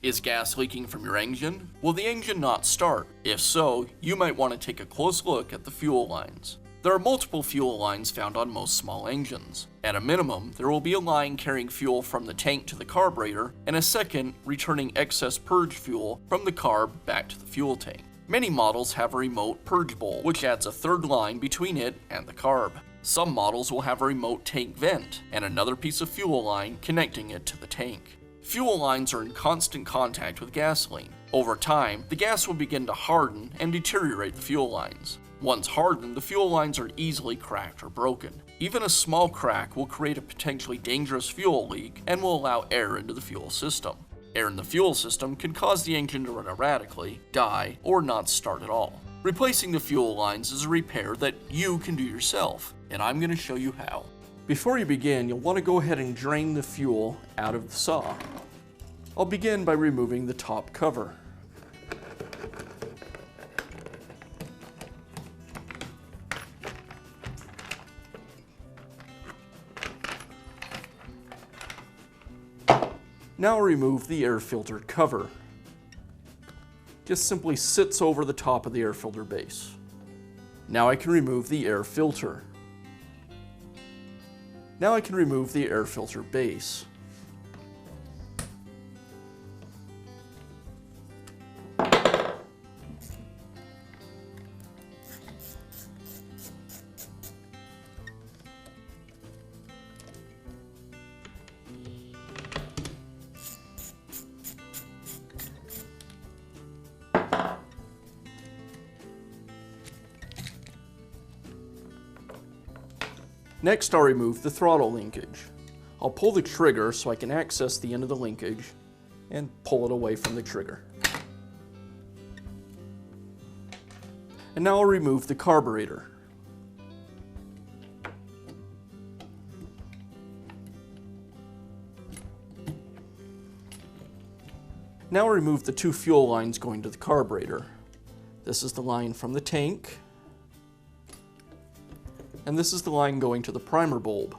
Is gas leaking from your engine? Will the engine not start? If so, you might want to take a close look at the fuel lines. There are multiple fuel lines found on most small engines. At a minimum, there will be a line carrying fuel from the tank to the carburetor, and a second returning excess purge fuel from the carb back to the fuel tank. Many models have a remote purge bowl, which adds a third line between it and the carb. Some models will have a remote tank vent, and another piece of fuel line connecting it to the tank. Fuel lines are in constant contact with gasoline. Over time, the gas will begin to harden and deteriorate the fuel lines. Once hardened, the fuel lines are easily cracked or broken. Even a small crack will create a potentially dangerous fuel leak and will allow air into the fuel system. Air in the fuel system can cause the engine to run erratically, die, or not start at all. Replacing the fuel lines is a repair that you can do yourself, and I'm going to show you how. Before you begin, you'll want to go ahead and drain the fuel out of the saw. I'll begin by removing the top cover. Now remove the air filter cover. Just simply sits over the top of the air filter base. Now I can remove the air filter. Now I can remove the air filter base. Next, I'll remove the throttle linkage. I'll pull the trigger so I can access the end of the linkage and pull it away from the trigger. And now I'll remove the carburetor. Now I'll remove the two fuel lines going to the carburetor. This is the line from the tank, and this is the line going to the primer bulb.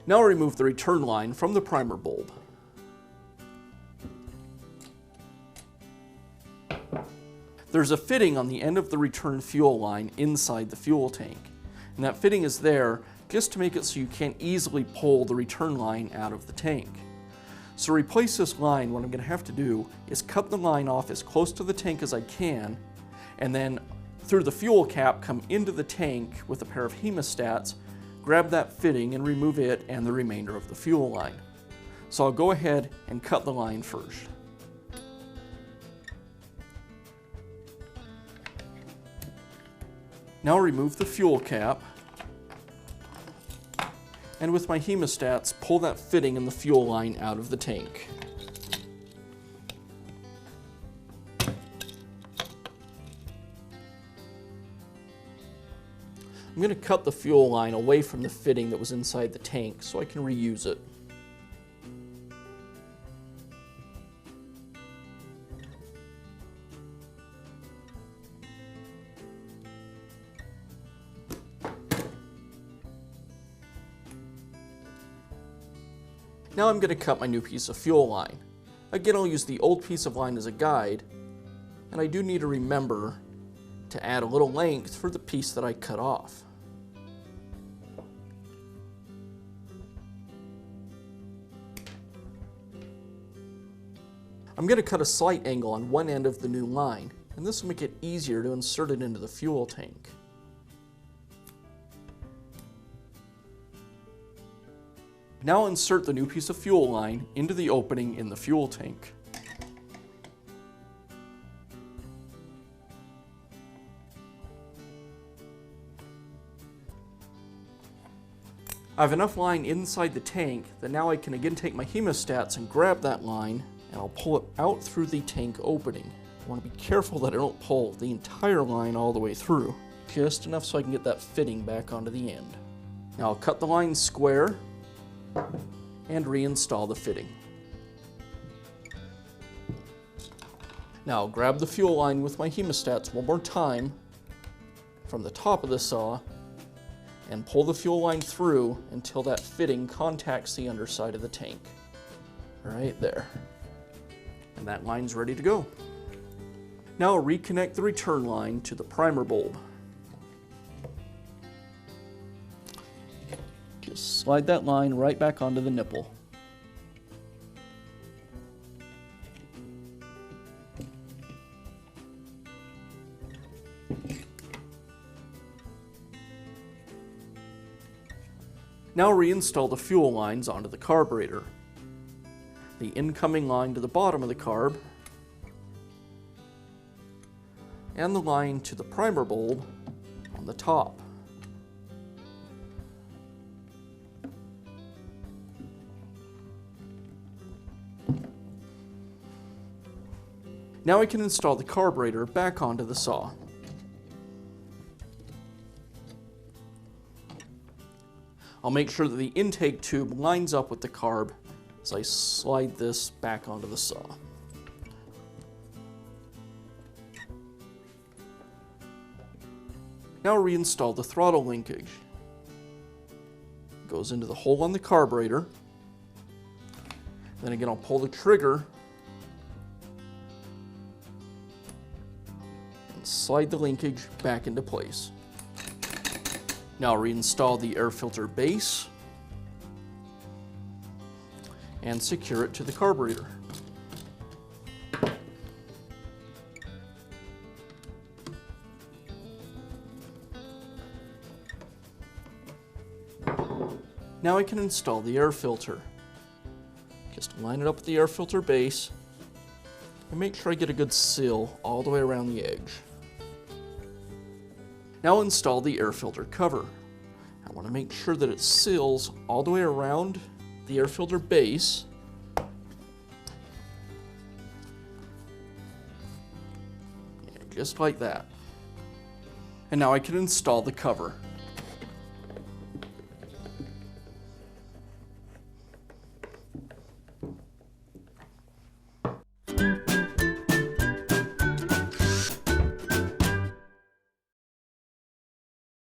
Now I'll remove the return line from the primer bulb. There's a fitting on the end of the return fuel line inside the fuel tank, and that fitting is there just to make it so you can't easily pull the return line out of the tank. So to replace this line, what I'm going to have to do is cut the line off as close to the tank as I can, and then through the fuel cap come into the tank with a pair of hemostats, grab that fitting and remove it and the remainder of the fuel line. So I'll go ahead and cut the line first. Now I'll remove the fuel cap, and with my hemostats pull that fitting in the fuel line out of the tank. I'm going to cut the fuel line away from the fitting that was inside the tank so I can reuse it. Now I'm going to cut my new piece of fuel line. Again, I'll use the old piece of line as a guide, and I do need to remember to add a little length for the piece that I cut off. I'm going to cut a slight angle on one end of the new line, and this will make it easier to insert it into the fuel tank. Now insert the new piece of fuel line into the opening in the fuel tank. I have enough line inside the tank that now I can again take my hemostats and grab that line, and I'll pull it out through the tank opening. I want to be careful that I don't pull the entire line all the way through, just enough so I can get that fitting back onto the end. Now I'll cut the line square and reinstall the fitting. Now I'll grab the fuel line with my hemostats one more time, from the top of the saw and pull the fuel line through until that fitting contacts the underside of the tank. Right there. And that line's ready to go. Now reconnect the return line to the primer bulb. Just slide that line right back onto the nipple. Now reinstall the fuel lines onto the carburetor. The incoming line to the bottom of the carb, and the line to the primer bulb on the top. Now we can install the carburetor back onto the saw. I'll make sure that the intake tube lines up with the carb as I slide this back onto the saw. Now reinstall the throttle linkage. It goes into the hole on the carburetor. Then again, I'll pull the trigger and slide the linkage back into place. Now reinstall the air filter base and secure it to the carburetor. Now I can install the air filter. Just line it up with the air filter base and make sure I get a good seal all the way around the edge. Now install the air filter cover. I want to make sure that it seals all the way around the air filter base. Just like that. And now I can install the cover.